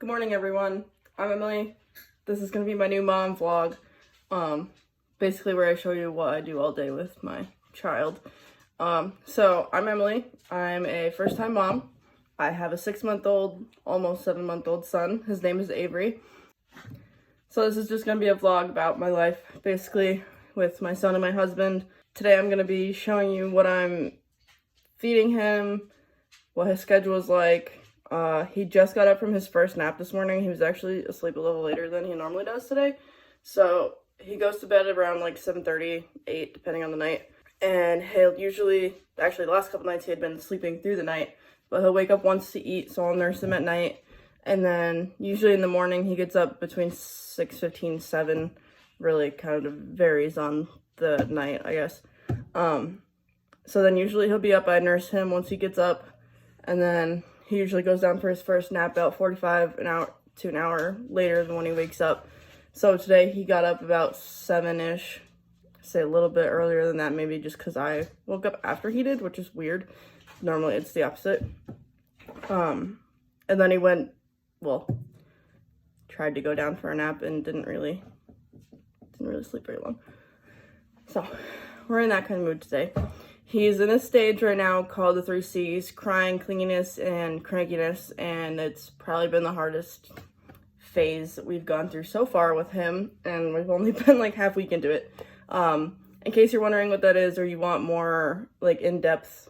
Good morning, everyone. I'm Emily. This is going to be my new mom vlog, basically where I show you what I do all day with my child. So I'm Emily. I'm a first-time mom. I have a 6-month-old, almost 7-month-old son. His name is Avery. So this is just going to be a vlog about my life, basically, with my son and my husband. Today I'm going to be showing you what I'm feeding him, what his schedule is like. He just got up from his first nap this morning. He was actually asleep a little later than he normally does today. So he goes to bed around like 7:30, 8, depending on the night. And he'll usually, actually the last couple nights he had been sleeping through the night, but he'll wake up once to eat, so I'll nurse him at night. And then usually in the morning he gets up between 6:15, 7, really kind of varies on the night, I guess. So then usually he'll be up, I nurse him once he gets up, and then he usually goes down for his first nap about 45 to an hour later than when he wakes up. So today he got up about 7-ish, say a little bit earlier than that, maybe just because I woke up after he did, which is weird. Normally it's the opposite. And then he tried to go down for a nap and didn't really sleep very long. So we're in that kind of mood today. He's in a stage right now called the 3 C's, crying, clinginess, and crankiness, and it's probably been the hardest phase that we've gone through so far with him, and we've only been like half week into it. In case you're wondering what that is, or you want more like in-depth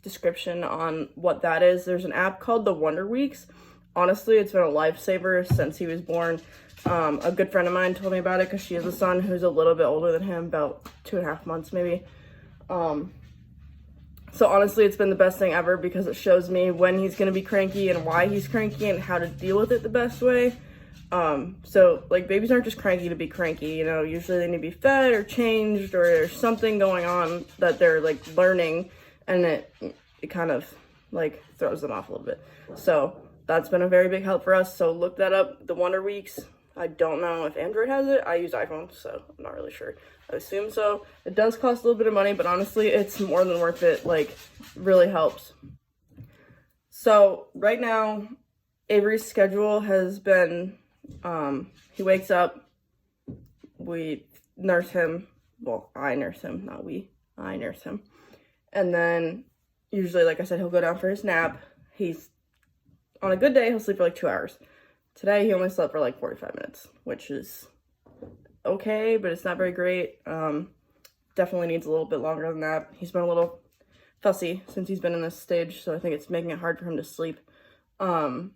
description on what that is, there's an app called the Wonder Weeks. Honestly, it's been a lifesaver since he was born. A good friend of mine told me about it because she has a son who's a little bit older than him, about 2.5 months maybe. So honestly, it's been the best thing ever because it shows me when he's going to be cranky and why he's cranky and how to deal with it the best way. So like babies aren't just cranky to be cranky, you know, usually they need to be fed or changed, or there's something going on that they're like learning, and it kind of like throws them off a little bit. So that's been a very big help for us. So look that up, the Wonder Weeks. I don't know if Android has it. I use iPhone, so I'm not really sure. I assume so. It does cost a little bit of money, but honestly, it's more than worth it. Like, really helps. So right now, Avery's schedule has been, he wakes up, we nurse him. Well, I nurse him, not we. I nurse him. And then usually, like I said, he'll go down for his nap. On a good day, he'll sleep for like 2 hours. Today, he only slept for like 45 minutes, which is okay, but it's not very great. Definitely needs a little bit longer than that. He's been a little fussy since he's been in this stage, so I think it's making it hard for him to sleep. So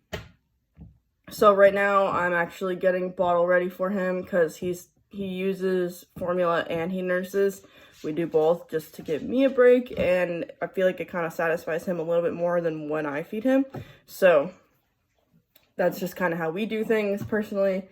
right now, I'm actually getting bottle ready for him because he uses formula and he nurses. We do both just to give me a break, and I feel like it kind of satisfies him a little bit more than when I feed him. So that's just kind of how we do things personally.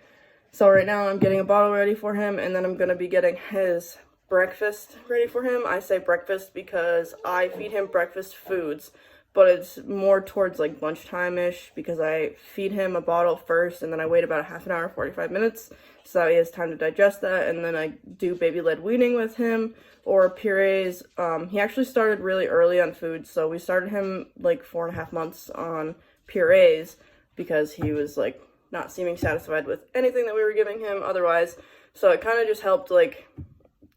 So right now I'm getting a bottle ready for him, and then I'm going to be getting his breakfast ready for him. I say breakfast because I feed him breakfast foods, but it's more towards like lunchtime-ish because I feed him a bottle first, and then I wait about a half an hour, 45 minutes, so that he has time to digest that, and then I do baby-led weaning with him or purees. He actually started really early on food, so we started him like 4.5 months on purees, because he was like not seeming satisfied with anything that we were giving him otherwise. So it kind of just helped like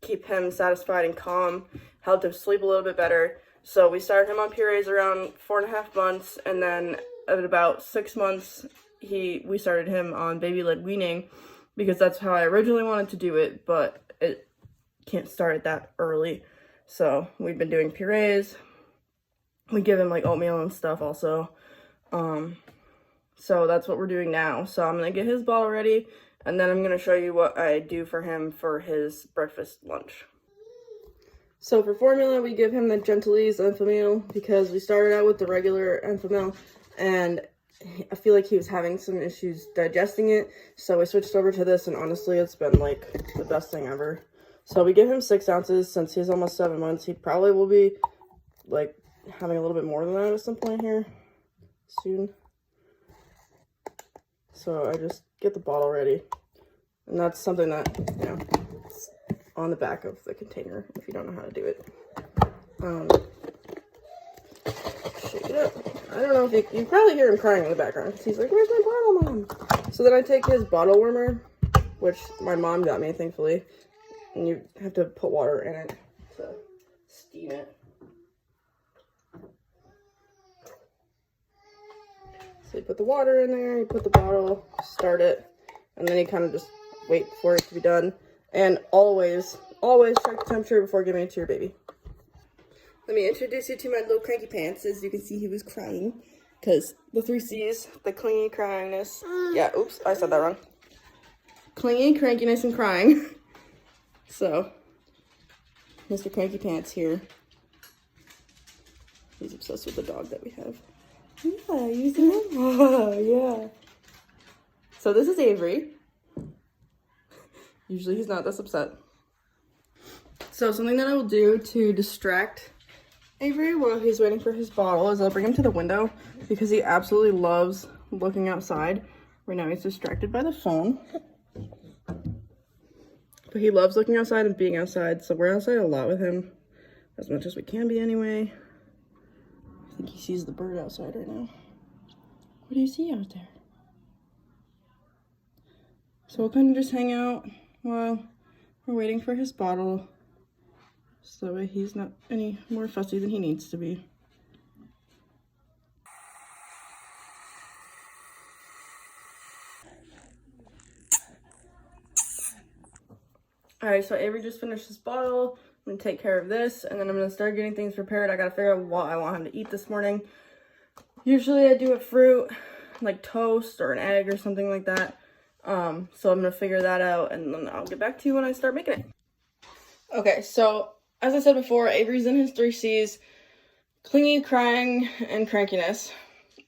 keep him satisfied and calm, helped him sleep a little bit better. So we started him on purees around 4.5 months, and then at about 6 months we started him on baby-led weaning because that's how I originally wanted to do it, but it can't start it that early. So we've been doing purees. We give him like oatmeal and stuff also. So that's what we're doing now. So I'm going to get his bottle ready, and then I'm going to show you what I do for him for his breakfast lunch. So for formula, we give him the Gentilese Enfamil because we started out with the regular Enfamil, and I feel like he was having some issues digesting it. So we switched over to this, and honestly, it's been like the best thing ever. So we give him 6 ounces since he's almost 7 months. He probably will be like having a little bit more than that at some point here soon. So I just get the bottle ready, and that's something that, you know, it's on the back of the container if you don't know how to do it. Shake it up. don't know if you probably hear him crying in the background because he's like, where's my bottle, Mom? So then I take his bottle warmer, which my mom got me, thankfully. And you have to put water in it to steam it. So you put the water in there, you put the bottle, start it, and then you kind of just wait for it to be done. And always check the temperature before giving it to your baby. Let me introduce you to my little cranky pants. As you can see, he was crying because the 3 C's, the clingy, cryingness. Yeah, oops, I said that wrong. Clingy, crankiness, and crying. So, Mr. Cranky Pants here. He's obsessed with the dog that we have. Yeah, you see him? Oh, yeah. So this is Avery. Usually he's not this upset. So something that I will do to distract Avery while he's waiting for his bottle is I'll bring him to the window because he absolutely loves looking outside. Right now he's distracted by the phone. But he loves looking outside and being outside, so we're outside a lot with him. As much as we can be anyway. I think he sees the bird outside right now. What do you see out there? So we'll kind of just hang out while we're waiting for his bottle. So that way he's not any more fussy than he needs to be. Alright, so Avery just finished his bottle. I'm going to take care of this, and then I'm going to start getting things prepared. I got to figure out what I want him to eat this morning. Usually I do a fruit, like toast or an egg or something like that. So I'm going to figure that out, and then I'll get back to you when I start making it. Okay, so as I said before, Avery's in his 3 C's. Clingy, crying, and crankiness.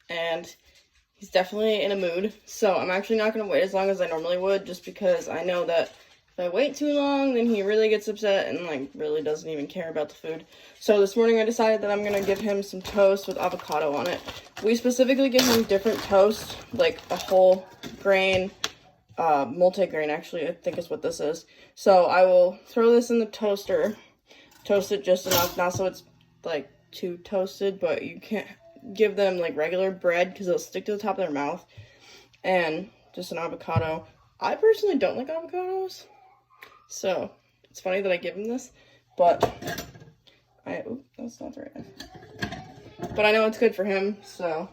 And he's definitely in a mood. So I'm actually not going to wait as long as I normally would, just because I know that if I wait too long, then he really gets upset and, like, really doesn't even care about the food. So this morning I decided that I'm going to give him some toast with avocado on it. We specifically give him different toast, like a whole grain, multi-grain actually, I think is what this is. So I will throw this in the toaster, toast it just enough, not so it's, like, too toasted, but you can't give them, like, regular bread because it'll stick to the top of their mouth. And just an avocado. I personally don't like avocados. So, it's funny that I give him this, but that's not the right knife. But I know it's good for him, so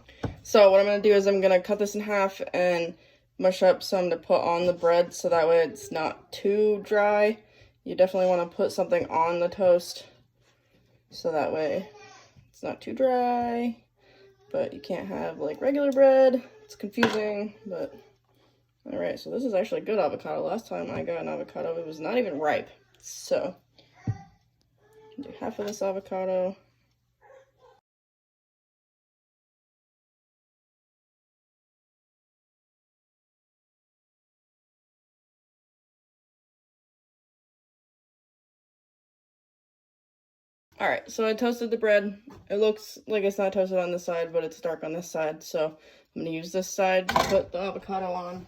what I'm going to do is I'm going to cut this in half and mush up some to put on the bread so that way it's not too dry. You definitely want to put something on the toast so that way it's not too dry, but you can't have, like, regular bread. It's confusing, but... Alright, so this is actually good avocado. Last time I got an avocado, it was not even ripe. So, do half of this avocado. Alright, so I toasted the bread. It looks like it's not toasted on this side, but it's dark on this side. So, I'm going to use this side to put the avocado on.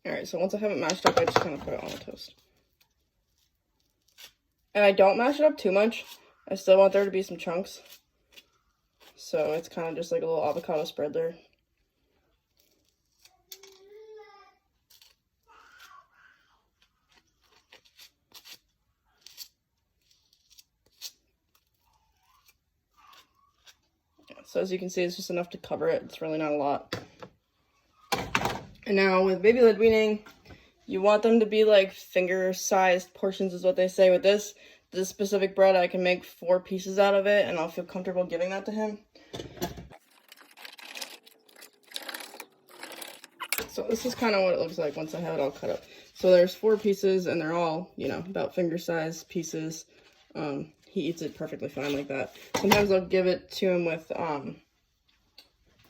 Alright, so once I have it mashed up, I just kind of put it on the toast. And I don't mash it up too much. I still want there to be some chunks. So it's kind of just like a little avocado spread there. So as you can see, it's just enough to cover it. It's really not a lot. And now with baby led weaning, you want them to be like finger-sized portions is what they say. With this specific bread, I can make 4 pieces out of it, and I'll feel comfortable giving that to him. So this is kind of what it looks like once I have it all cut up. So there's 4 pieces, and they're all, you know, about finger-sized pieces. He eats it perfectly fine like that. Sometimes I'll give it to him with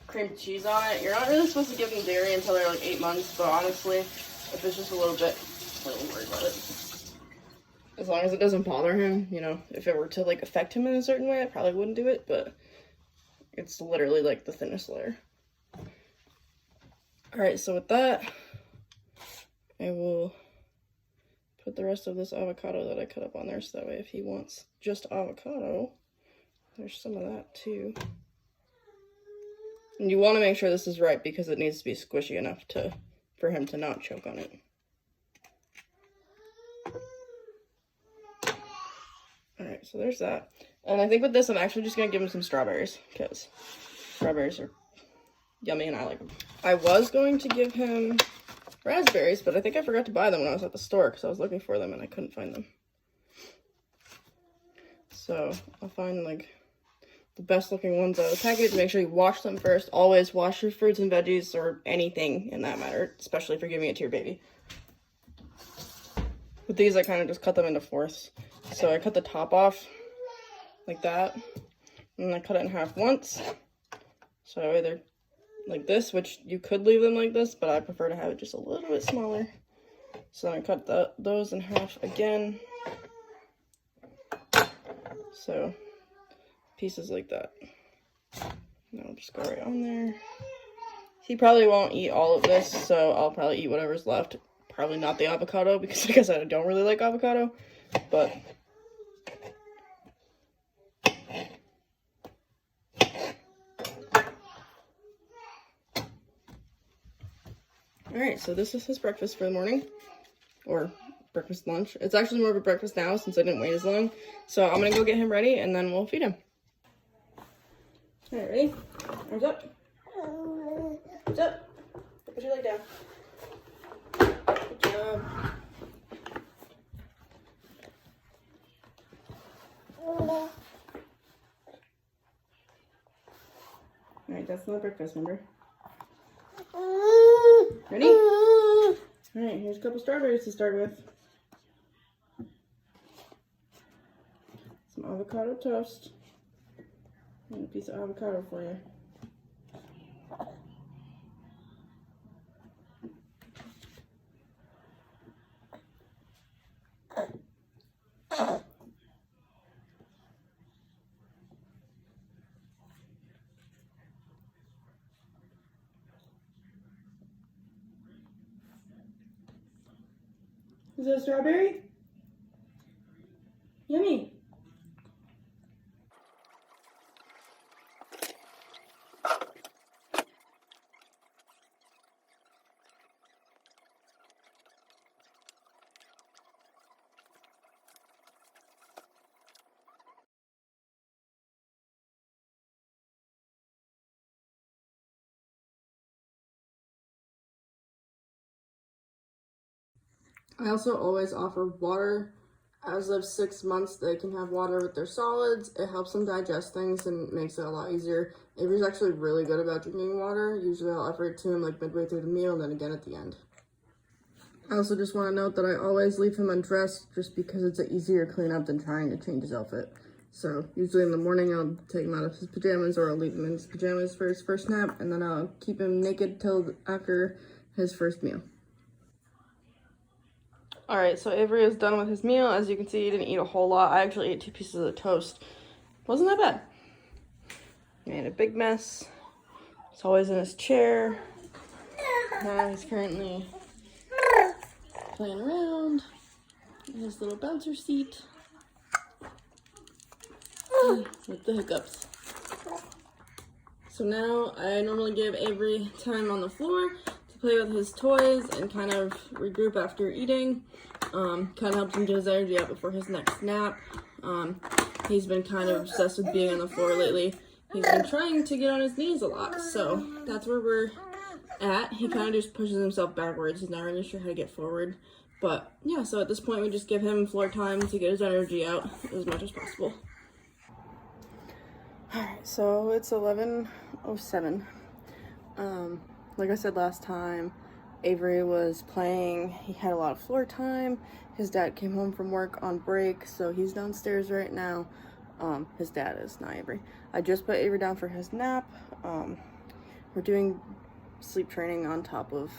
cream cheese on it. You're not really supposed to give them dairy until they're like 8 months, but honestly, if it's just a little bit, I don't worry about it. As long as it doesn't bother him, you know, if it were to like affect him in a certain way, I probably wouldn't do it, but it's literally like the thinnest layer. Alright, so with that, I will put the rest of this avocado that I cut up on there, so that way if he wants just avocado, there's some of that too. And you want to make sure this is right because it needs to be squishy enough for him to not choke on it. Alright, so there's that. And I think with this, I'm actually just going to give him some strawberries, because strawberries are yummy and I like them. I was going to give him raspberries, but I think I forgot to buy them when I was at the store, because I was looking for them and I couldn't find them. So I'll find like the best looking ones out of the package. Make sure you wash them first. Always wash your fruits and veggies, or anything in that matter, especially if you're giving it to your baby. With these, I kind of just cut them into fourths. So I cut the top off like that, and I cut it in half once. So either like this, which you could leave them like this, but I prefer to have it just a little bit smaller. So then I cut those in half again. So pieces like that. And I'll just go right on there. He probably won't eat all of this, so I'll probably eat whatever's left. Probably not the avocado, because like I said, I don't really like avocado, but alright, so this is his breakfast for the morning, or breakfast lunch. It's actually more of a breakfast now since I didn't wait as long. So I'm gonna go get him ready and then we'll feed him. Alright, ready? Arms up. Arms up. Put your leg down. Good job. Alright, that's not breakfast, remember? Ready? Alright, here's a couple strawberries to start with. Some avocado toast. And a piece of avocado for you. Is that a strawberry? Yummy. I also always offer water. As of 6 months, they can have water with their solids. It helps them digest things and makes it a lot easier. Avery's actually really good about drinking water. Usually I'll offer it to him like midway through the meal and then again at the end. I also just want to note that I always leave him undressed just because it's an easier cleanup than trying to change his outfit. So usually in the morning I'll take him out of his pajamas, or I'll leave him in his pajamas for his first nap, and then I'll keep him naked till after his first meal. Alright, so Avery is done with his meal. As you can see, he didn't eat a whole lot. I actually ate 2 pieces of toast. Wasn't that bad. He made a big mess. He's always in his chair. Now he's currently playing around in his little bouncer seat with the hiccups. So now I normally give Avery time on the floor to play with his toys and kind of regroup after eating. Kind of helps him get his energy out before his next nap. He's been kind of obsessed with being on the floor lately. He's been trying to get on his knees a lot, so that's where we're at. He kind of just pushes himself backwards. He's not really sure how to get forward. But yeah, so at this point we just give him floor time to get his energy out as much as possible. Alright, so it's 11:07. Like I said last time, Avery was playing. He had a lot of floor time. His dad came home from work on break, so he's downstairs right now. His dad is, not Avery. I just put Avery down for his nap. We're doing sleep training on top of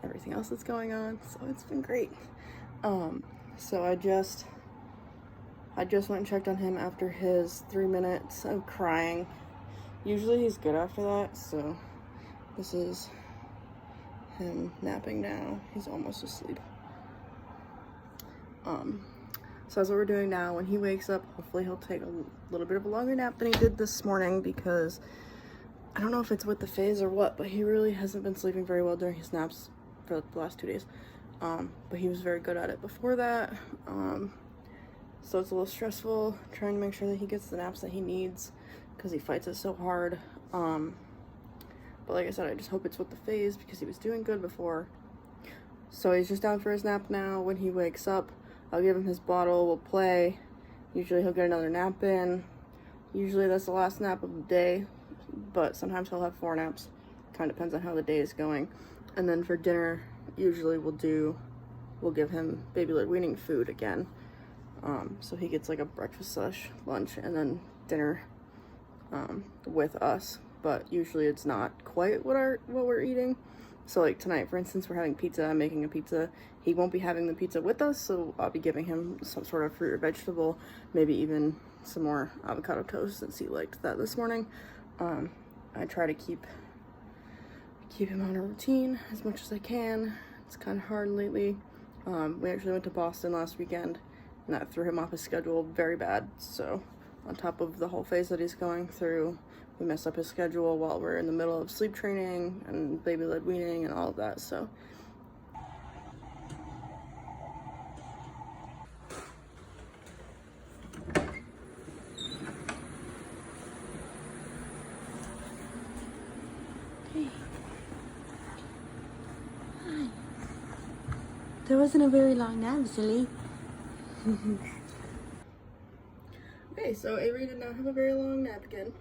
everything else that's going on, so it's been great. So I just went and checked on him after his 3 minutes of crying. Usually he's good after that, so this is him napping now. He's almost asleep. So that's what we're doing now. When he wakes up, hopefully he'll take a little bit of a longer nap than he did this morning, because I don't know if it's with the phase or what, but he really hasn't been sleeping very well during his naps for the last 2 days. But he was very good at it before that. So it's a little stressful trying to make sure that he gets the naps that he needs, because he fights it so hard. But like I said, I just hope it's with the phase, because he was doing good before. So he's just down for his nap now. When he wakes up, I'll give him his bottle, we'll play. Usually he'll get another nap in. Usually that's the last nap of the day, but sometimes he'll have 4 naps. Kind of depends on how the day is going. And then for dinner, usually we'll give him baby-led weaning food again. So he gets like a breakfast / lunch and then dinner with us. But usually it's not quite what we're eating. So like tonight, for instance, we're having pizza. I'm making a pizza. He won't be having the pizza with us, so I'll be giving him some sort of fruit or vegetable, maybe even some more avocado toast, since he liked that this morning. I try to keep him on a routine as much as I can. It's kind of hard lately. We actually went to Boston last weekend, and that threw him off his schedule very bad. So on top of the whole phase that he's going through, we messed up his schedule while we're in the middle of sleep training and baby-led weaning and all of that, so. Hey. Hi. There wasn't a very long nap, silly. Okay, so Avery did not have a very long nap again.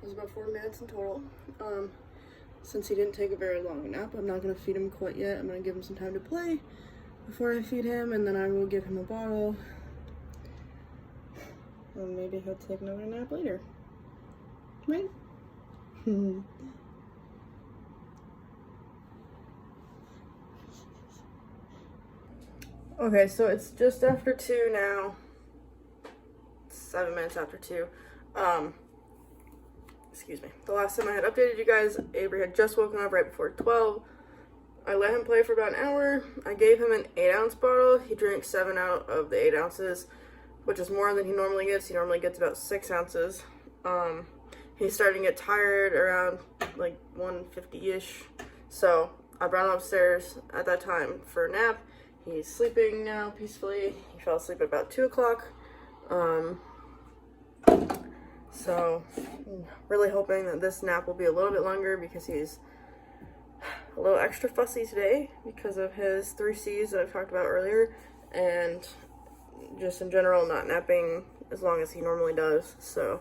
It was about 4 minutes in total. Since he didn't take a very long nap, I'm not going to feed him quite yet. I'm going to give him some time to play before I feed him, and then I will give him a bottle. And maybe he'll take another nap later. Right? Okay, so it's just after 2 now. 7 minutes after 2. Excuse me. The last time I had updated you guys, Avery had just woken up right before 12. I let him play for about an hour. I gave him an 8-ounce bottle. He drank 7 out of the 8 ounces, which is more than he normally gets. He normally gets about 6 ounces. He's starting to get tired around like 1:50-ish. So I brought him upstairs at that time for a nap. He's sleeping now peacefully. He fell asleep at about 2 o'clock. So really hoping that this nap will be a little bit longer, because he's a little extra fussy today because of his 3 C's that I've talked about earlier, and just in general not napping as long as he normally does. So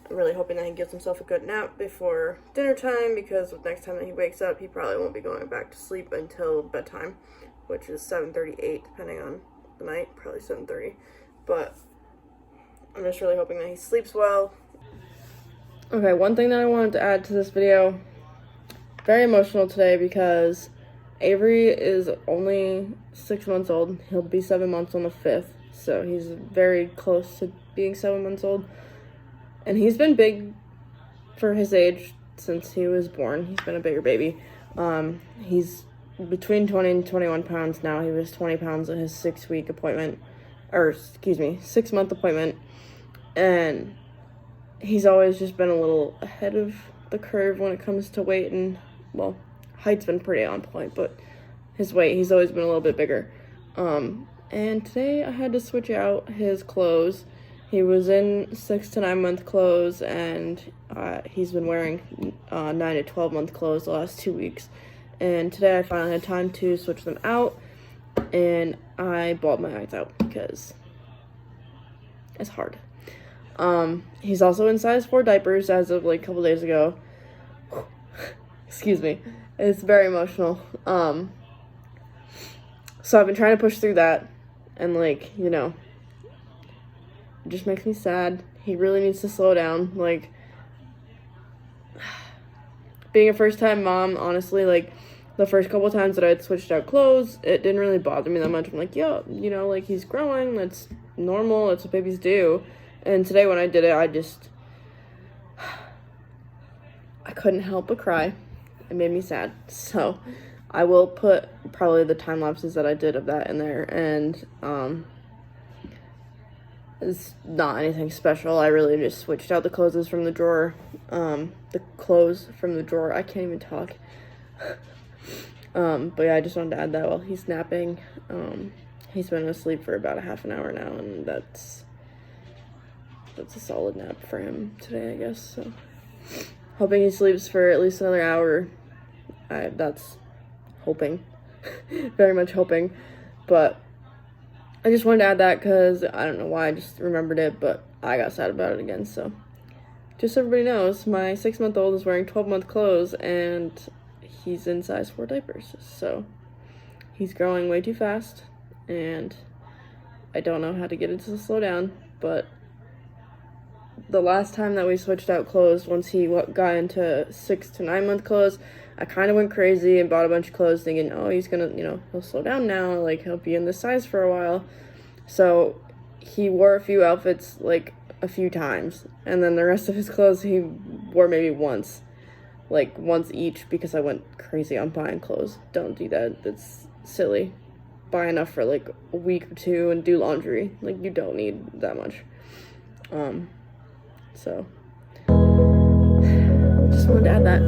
I'm really hoping that he gives himself a good nap before dinner time, because the next time that he wakes up, he probably won't be going back to sleep until bedtime, which is 7:38 depending on the night, probably 7:30. But I'm just really hoping that he sleeps well. Okay, one thing that I wanted to add to this video, very emotional today, because Avery is only 6 months old. He'll be 7 months on the 5th, so he's very close to being 7 months old. And he's been big for his age since he was born. He's been a bigger baby. He's between 20 and 21 pounds now. He was 20 pounds at his 6-month appointment. And he's always just been a little ahead of the curve when it comes to weight, and, well, height's been pretty on point, but his weight, he's always been a little bit bigger. And today I had to switch out his clothes. He was in 6 to 9 month clothes, and he's been wearing 9 to 12 month clothes the last 2 weeks. And today I finally had time to switch them out, and I bawled my eyes out because it's hard. He's also in size 4 diapers as of like a couple days ago. Excuse me. It's very emotional. So I've been trying to push through that, and like, you know, it just makes me sad. He really needs to slow down. Like, being a first-time mom, honestly, like, the first couple times that I'd switched out clothes, it didn't really bother me that much. I'm like, yo, you know, like, he's growing. That's normal. That's what babies do. And today when I did it, I couldn't help but cry. It made me sad. So I will put probably the time lapses that I did of that in there, and it's not anything special. I really just switched out the clothes from the drawer. The clothes from the drawer. I can't even talk. But yeah, I just wanted to add that while he's napping. He's been asleep for about a half an hour now, and that's a solid nap for him today, I guess. So hoping he sleeps for at least another hour. That's hoping. Very much hoping. But I just wanted to add that because I don't know why, I just remembered it, but I got sad about it again. So just so everybody knows, my 6-month-old is wearing 12-month clothes, and he's in size 4 diapers. So he's growing way too fast, and I don't know how to get it to slow down. But the last time that we switched out clothes, once he got into 6 to 9-month clothes, I kind of went crazy and bought a bunch of clothes thinking, oh, he's gonna, he'll slow down now, like, he'll be in this size for a while. So he wore a few outfits, like, a few times, and then the rest of his clothes he wore maybe once each, because I went crazy on buying clothes. Don't do that. That's silly. Buy enough for, like, a week or two and do laundry. Like, you don't need that much. So just wanted to add that.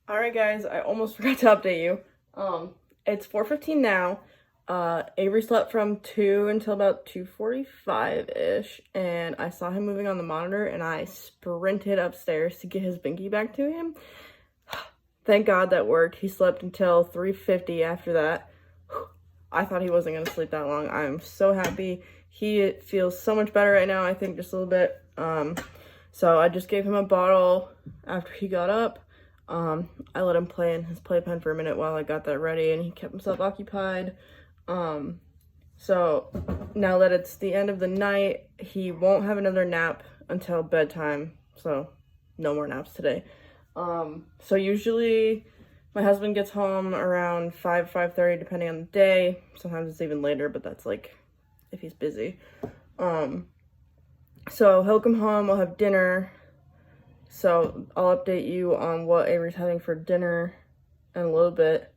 Alright guys, I almost forgot to update you. It's 4:15 now. Avery slept from 2 until about 2:45-ish, and I saw him moving on the monitor, and I sprinted upstairs to get his binky back to him. Thank God that worked. He slept until 3:50 after that. I thought he wasn't going to sleep that long. I'm so happy. He feels so much better right now, I think, just a little bit. So I just gave him a bottle after he got up. I let him play in his playpen for a minute while I got that ready, and he kept himself occupied. So now that it's the end of the night, he won't have another nap until bedtime, so no more naps today. So usually my husband gets home around 5:30, depending on the day. Sometimes it's even later, but that's like if he's busy. So he'll come home, we'll have dinner. So I'll update you on what Avery's having for dinner in a little bit.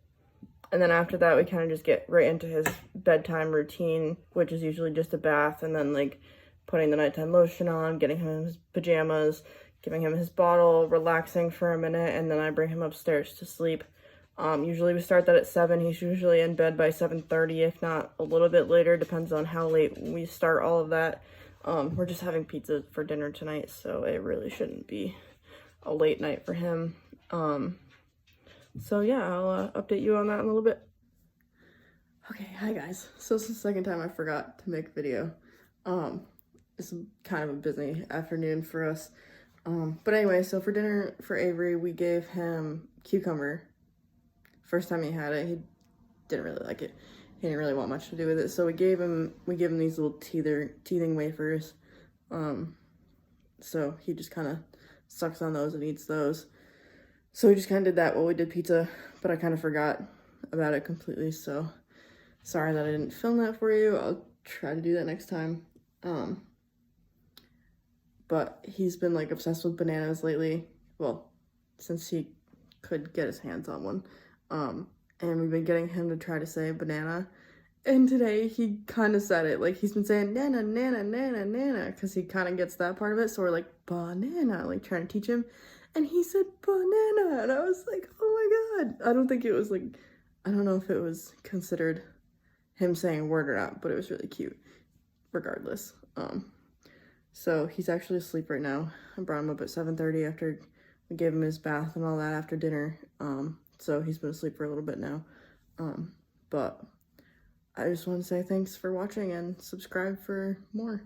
And then after that, we kind of just get right into his bedtime routine, which is usually just a bath and then like putting the nighttime lotion on, getting him his pajamas, giving him his bottle, relaxing for a minute, and then I bring him upstairs to sleep. Usually we start that at 7. He's usually in bed by 7:30, if not a little bit later, depends on how late we start all of that. We're just having pizza for dinner tonight, so it really shouldn't be a late night for him. So yeah, I'll update you on that in a little bit. Okay, hi guys. So it's the second time I forgot to make a video. It's kind of a busy afternoon for us. But anyway, so for dinner for Avery, we gave him cucumber. First time he had it, he didn't really like it. He didn't really want much to do with it, so we gave him these little teething wafers. So he just kind of sucks on those and eats those. So we just kind of did that while we did pizza, but I kind of forgot about it completely, so sorry that I didn't film that for you. I'll try to do that next time. But he's been like obsessed with bananas lately. Well, since he could get his hands on one. And we've been getting him to try to say banana. And today he kind of said it. Like, he's been saying nana, nana, nana, nana, because he kind of gets that part of it. So we're like, banana, like trying to teach him. And he said banana. And I was like, oh my God. I don't know if it was considered him saying a word or not, but it was really cute regardless. So he's actually asleep right now. I brought him up at 7:30 after we gave him his bath and all that after dinner. So he's been asleep for a little bit now. But I just want to say thanks for watching and subscribe for more.